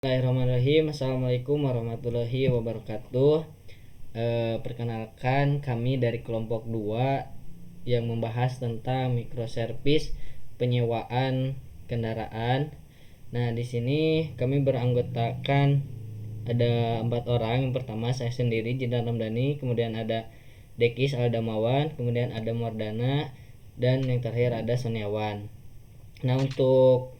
Bismillahirrahmanirrahim. Assalamualaikum warahmatullahi wabarakatuh. Perkenalkan, kami dari kelompok 2 yang membahas tentang microservice penyewaan kendaraan. Nah, di sini kami beranggotakan ada 4 orang. Yang pertama saya sendiri, Jindan Ramdhani, kemudian ada Dekis Aldamawan, kemudian ada Mordana, dan yang terakhir ada Soniawan. Nah, untuk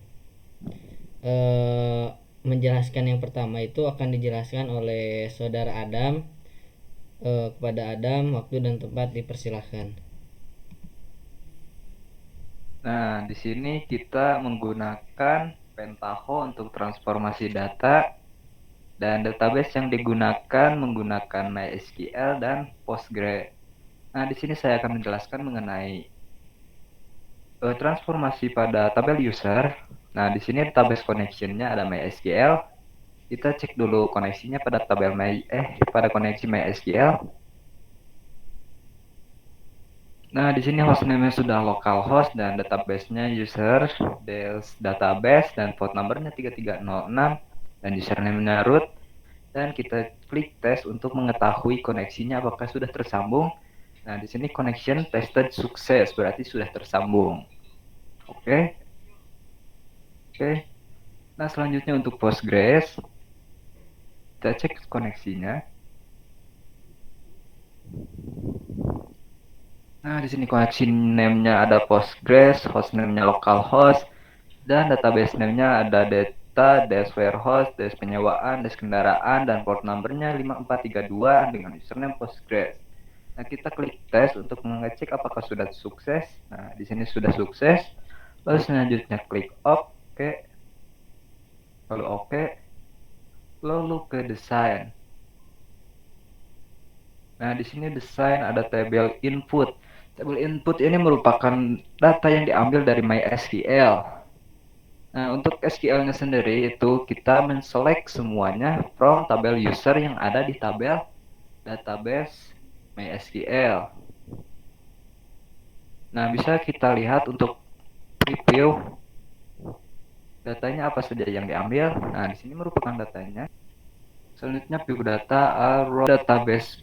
eh, menjelaskan yang pertama itu akan dijelaskan oleh saudara Adam. Kepada Adam, waktu dan tempat dipersilahkan. Nah, di sini kita menggunakan Pentaho untuk transformasi data dan database yang digunakan menggunakan MySQL dan Postgre. Nah, di sini saya akan menjelaskan mengenai transformasi pada tabel user. Nah, di sini database connection-nya ada MySQL. Kita cek dulu koneksinya pada pada koneksi MySQL. Nah, di sini hostname-nya sudah localhost dan database-nya user des database dan port number-nya 3306 dan username-nya root, dan kita klik tes untuk mengetahui koneksinya apakah sudah tersambung. Nah, di sini connection tested sukses, berarti sudah tersambung. Oke. Oke. Nah, selanjutnya untuk Postgres, kita cek koneksinya. Nah, di sini koneksi name-nya ada Postgres, host name-nya localhost, dan database name-nya ada data, dash warehouse, dash penyewaan, dash kendaraan, dan port number-nya 5432 dengan username Postgres. Nah, kita klik tes untuk mengecek apakah sudah sukses. Nah, di sini sudah sukses. Lalu selanjutnya klik OK, lalu OK, lalu ke desain. Nah, di sini desain ada tabel input. Tabel input ini merupakan data yang diambil dari MySQL. Nah, untuk SQL-nya sendiri itu kita menselect semuanya from tabel user yang ada di tabel database MySQL. Nah, bisa kita lihat untuk preview datanya apa saja yang diambil. Nah, di sini merupakan datanya. Selanjutnya view data raw database.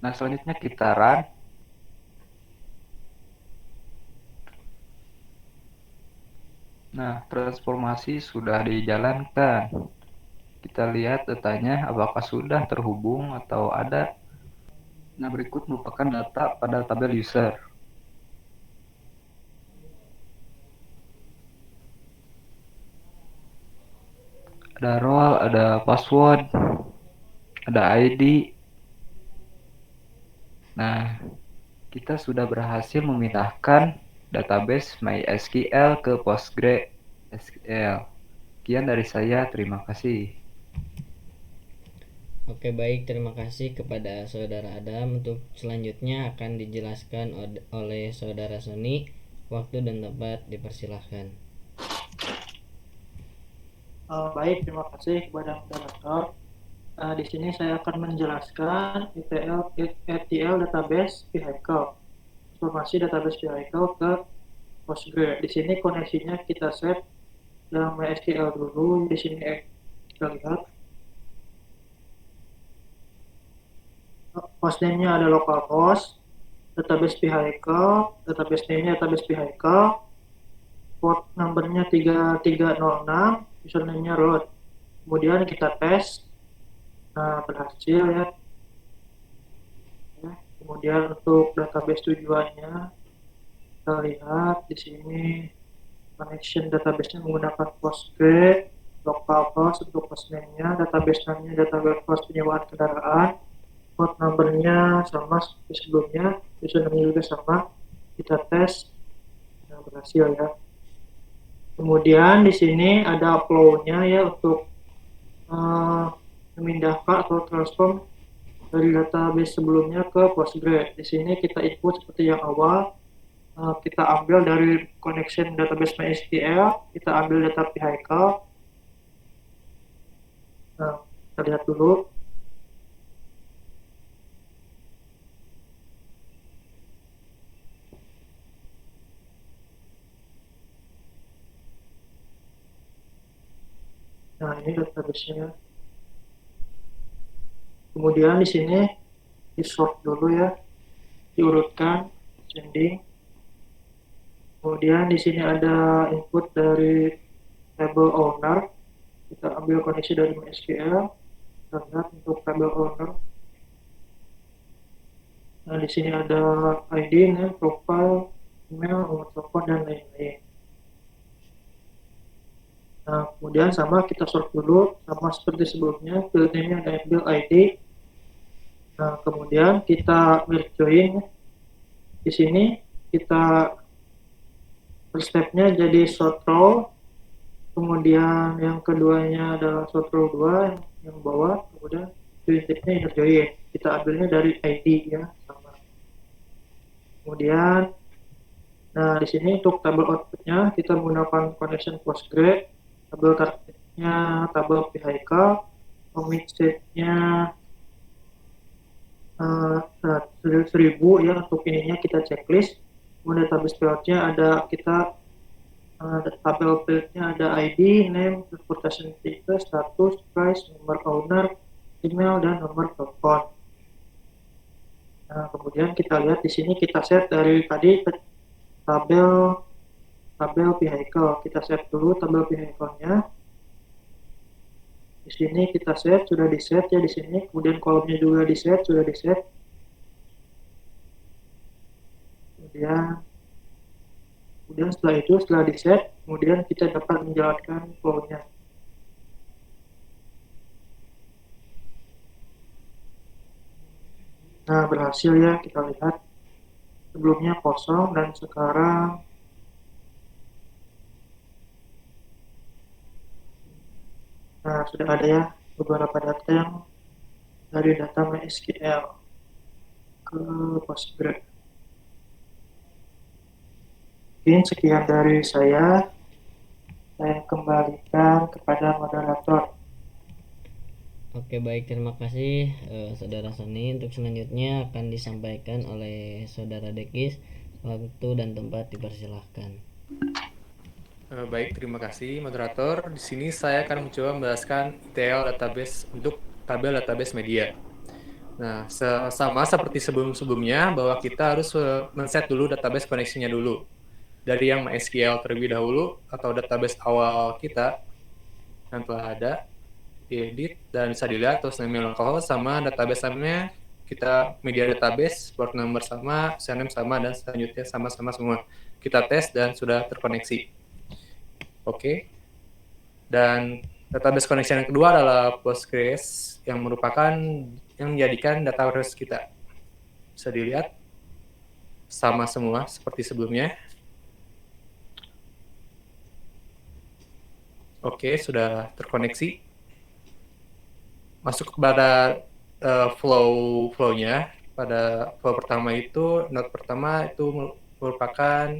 Nah, selanjutnya kita run. Nah, transformasi sudah dijalankan. Kita lihat datanya apakah sudah terhubung atau ada. Nah, berikut merupakan data pada tabel user. Ada role, ada password, ada ID. Nah, kita sudah berhasil memindahkan database MySQL ke PostgreSQL. Sekian dari saya, terima kasih. Oke, baik, terima kasih kepada saudara Adam. Untuk selanjutnya akan dijelaskan oleh saudara Sony. Waktu dan tempat dipersilahkan. Baik, terima kasih kepada moderator. Di sini saya akan menjelaskan ETL database vehicle, transformasi database vehicle ke Postgre. Di sini koneksinya kita set yang MySQL dulu. Di sini kita lihat hostname-nya ada localhost, database vehicle, database name-nya database vehicle, port number-nya 3306, username-nya root. Kemudian kita tes. Nah, berhasil ya. Kemudian untuk database tujuannya, kita lihat di sini connection database-nya menggunakan Postgre, localhost untuk hostname-nya, database name-nya database host penyewaan kendaraan, port number-nya sama seperti sebelumnya, username juga sama. Kita tes, nah berhasil ya. Kemudian di sini ada flow-nya ya untuk memindahkan atau transform dari database sebelumnya ke Postgre. Di sini kita input seperti yang awal, kita ambil dari connection database MySQL, kita ambil data vehicle. Nah, kita lihat dulu. Nah, ini database-nya. Kemudian di sini di sort dulu ya, diurutkan, ascending. Kemudian di sini ada input dari table owner. Kita ambil koneksi dari MySQL. Kita lihat untuk table owner. Nah, di sini ada ID, name, profile, email, nomor telepon, dan lain-lain. Nah, kemudian sama kita sort dulu, sama seperti sebelumnya, field name ada ambil ID. Nah, kemudian kita merge join. Di sini kita first step-nya jadi sort row, kemudian yang keduanya adalah sort row 2 yang bawah, kemudian join type-nya inner join. Kita ambilnya dari ID ya, sama. Kemudian, nah di sini untuk tabel output-nya kita menggunakan connection Postgre, tabel targetnya tabel vehicle, commit state-nya 1000 ya, untuk ininya kita checklist. Kemudian database field-nya ada kita tabel field-nya ada ID, name, transportation type, status, price, nomor owner, email, dan nomor telepon. Nah, kemudian kita lihat di sini kita set dari tadi tabel vehicle. Kita set dulu tabel vehicle-nya. Di sini kita set, sudah di set ya di sini. Kemudian kolomnya juga di set, sudah di set. Kemudian setelah itu, setelah di set, kemudian kita dapat menjalankan flow-nya. Nah, berhasil ya, kita lihat. Sebelumnya kosong dan sekarang nah sudah ada ya beberapa data yang dari data MySQL ke Postgre. Mungkin sekian dari saya kembalikan kepada moderator. Oke, baik, terima kasih Saudara Sony. Untuk selanjutnya akan disampaikan oleh Saudara Dekis. Waktu dan tempat dipersilahkan. Baik, terima kasih moderator. Di sini saya akan mencoba menjelaskan ETL database untuk tabel database media. Nah, sama seperti sebelum-sebelumnya bahwa kita harus men-set dulu database koneksinya dulu. Dari yang MySQL terlebih dahulu atau database awal kita yang telah ada, diedit dan bisa dilihat terus name localhost sama database-nya kita media database, port number sama, username sama, dan selanjutnya sama-sama semua. Kita tes dan sudah terkoneksi. Oke. Dan database connection yang kedua adalah Postgres yang merupakan yang menjadikan database kita. Bisa dilihat sama semua seperti sebelumnya. Oke, sudah terkoneksi. Masuk kepada flow-nya. Pada flow pertama itu, node pertama itu merupakan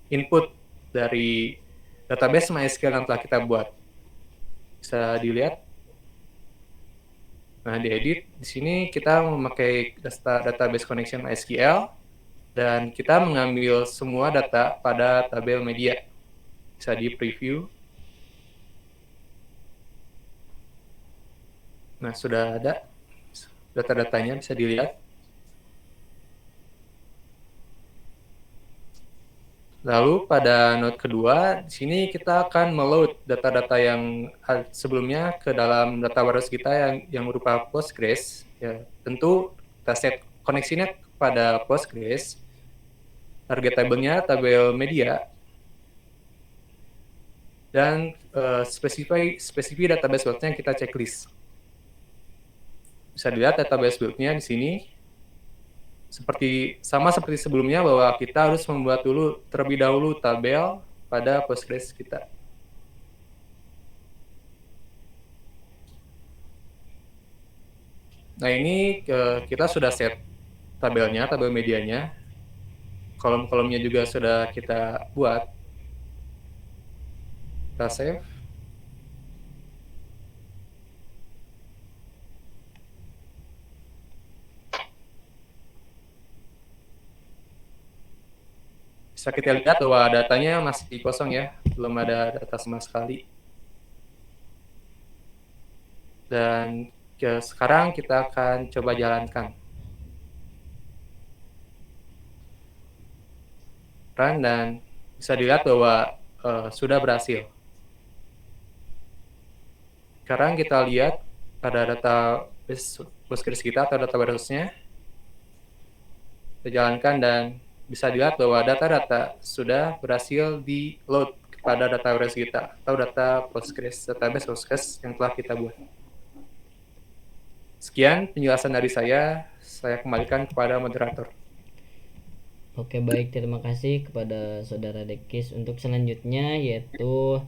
input dari database MySQL yang telah kita buat. Bisa dilihat. Nah, diedit. Di sini kita memakai database connection MySQL dan kita mengambil semua data pada tabel media. Bisa di preview. Nah, sudah ada data-datanya, bisa dilihat. Lalu pada node kedua, di sini kita akan meload data-data yang sebelumnya ke dalam data warehouse kita yang berupa Postgres. Ya, tentu kita set koneksinya kepada Postgres. Target tabelnya tabel media. Dan spesifik database build-nya kita checklist. Bisa dilihat database build-nya di sini. Sama seperti sebelumnya bahwa kita harus membuat terlebih dahulu tabel pada Postgres kita. Nah, ini kita sudah set tabelnya, tabel medianya. Kolom-kolomnya juga sudah kita buat. Kita save. Bisa kita lihat bahwa datanya masih kosong ya, belum ada data sama sekali. Dan sekarang kita akan coba jalankan. Run dan bisa dilihat bahwa sudah berhasil. Sekarang kita lihat pada data Postgres kita atau data warehouse-nya. Kita jalankan dan bisa dilihat bahwa data-data sudah berhasil di-load kepada data warehouse kita atau data database Postgres yang telah kita buat. Sekian penjelasan dari saya kembalikan kepada moderator. Oke, baik, terima kasih kepada saudara Dekis. Untuk selanjutnya yaitu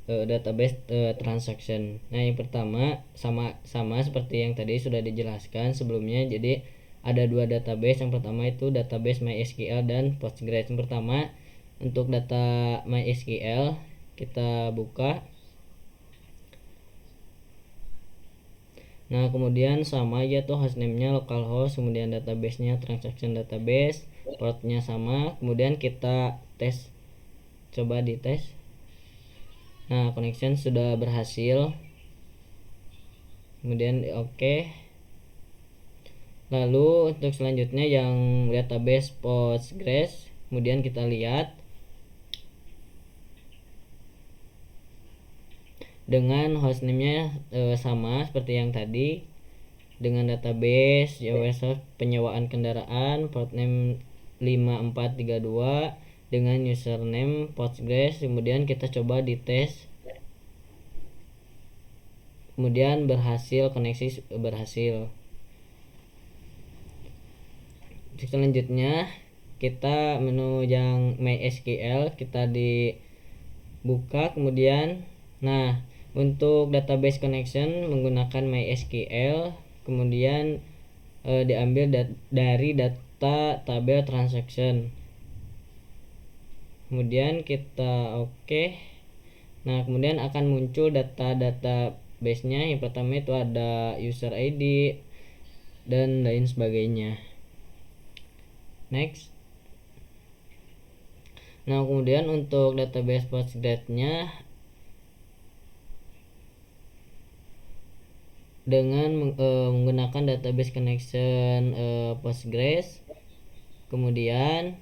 database transaction. Nah, yang pertama sama seperti yang tadi sudah dijelaskan sebelumnya. Jadi ada dua database. Yang pertama itu database MySQL dan Postgres. Yang pertama untuk data MySQL kita buka. Nah, kemudian sama aja tuh hostname-nya localhost, kemudian database-nya transaction database, portnya sama, kemudian kita tes, coba dites. Nah, connection sudah berhasil, kemudian oke. Lalu untuk selanjutnya yang database Postgres, kemudian kita lihat dengan hostname-nya sama seperti yang tadi, dengan database JavaScript penyewaan kendaraan, port name 5432 dengan username Postgres. Kemudian kita coba dites, kemudian berhasil, koneksi berhasil. Selanjutnya kita menu yang MySQL kita dibuka, kemudian nah untuk database connection menggunakan MySQL, kemudian diambil dari data tabel transaction, kemudian kita oke. Nah, kemudian akan muncul database-nya. Yang pertama itu ada user ID dan lain sebagainya. Next. Nah, kemudian untuk database Postgres-nya dengan menggunakan database connection Postgres, kemudian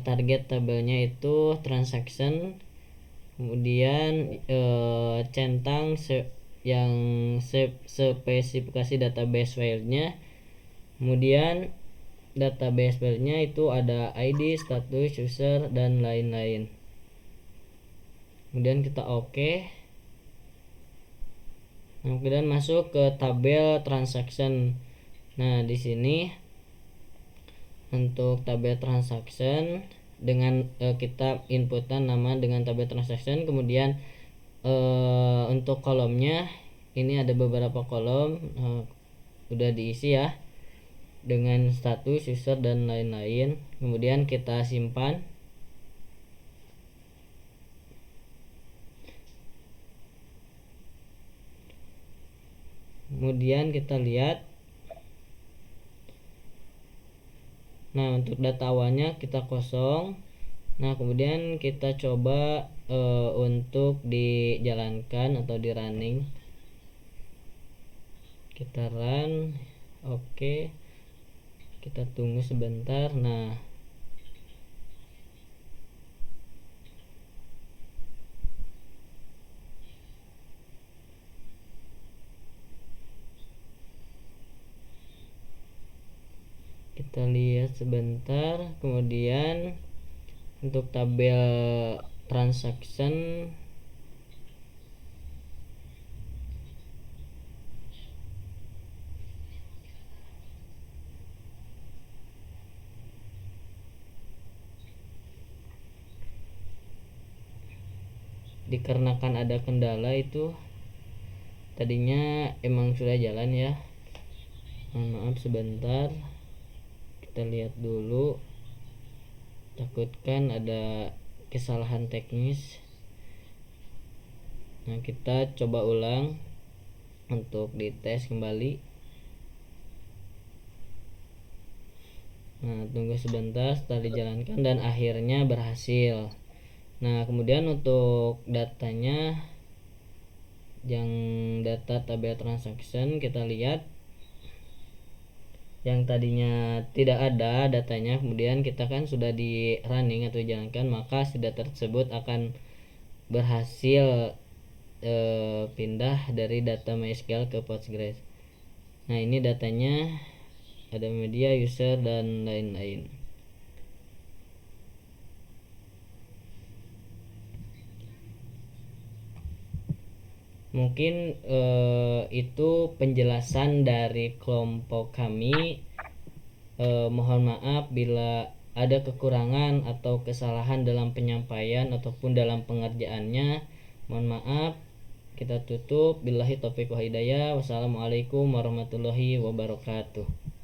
target tabelnya itu transaction, kemudian centang yang spesifikasi database filenya, kemudian database filenya itu ada ID, status, user, dan lain-lain. Kemudian kita oke. Kemudian masuk ke tabel transaction. Nah, di sini untuk tabel transaction dengan kita inputan nama dengan tabel transaction, kemudian untuk kolomnya ini ada beberapa kolom udah diisi ya dengan status, user, dan lain-lain. Kemudian kita simpan. Kemudian kita lihat. Nah, untuk data awalnya kita kosong. Nah, kemudian kita coba untuk dijalankan atau di running. Kita run. Oke. Kita tunggu sebentar. Nah, kita lihat sebentar. Kemudian untuk tabel transaction dikarenakan ada kendala itu tadinya emang sudah jalan ya. Maaf sebentar, kita lihat dulu, takutkan ada kesalahan teknis. Nah, kita coba ulang untuk dites kembali. Nah, tunggu sebentar, setelah dijalankan dan akhirnya berhasil. Nah, kemudian untuk datanya yang data tabel transaction kita lihat yang tadinya tidak ada datanya, kemudian kita kan sudah di running atau jalankan, maka si data tersebut akan berhasil pindah dari data MySQL ke Postgres. Nah, ini datanya ada media, user, dan lain-lain. Mungkin itu penjelasan dari kelompok kami. Mohon maaf bila ada kekurangan atau kesalahan dalam penyampaian ataupun dalam pengerjaannya. Mohon maaf. Kita tutup. Billahi taufiq wal hidayah. Wassalamualaikum warahmatullahi wabarakatuh.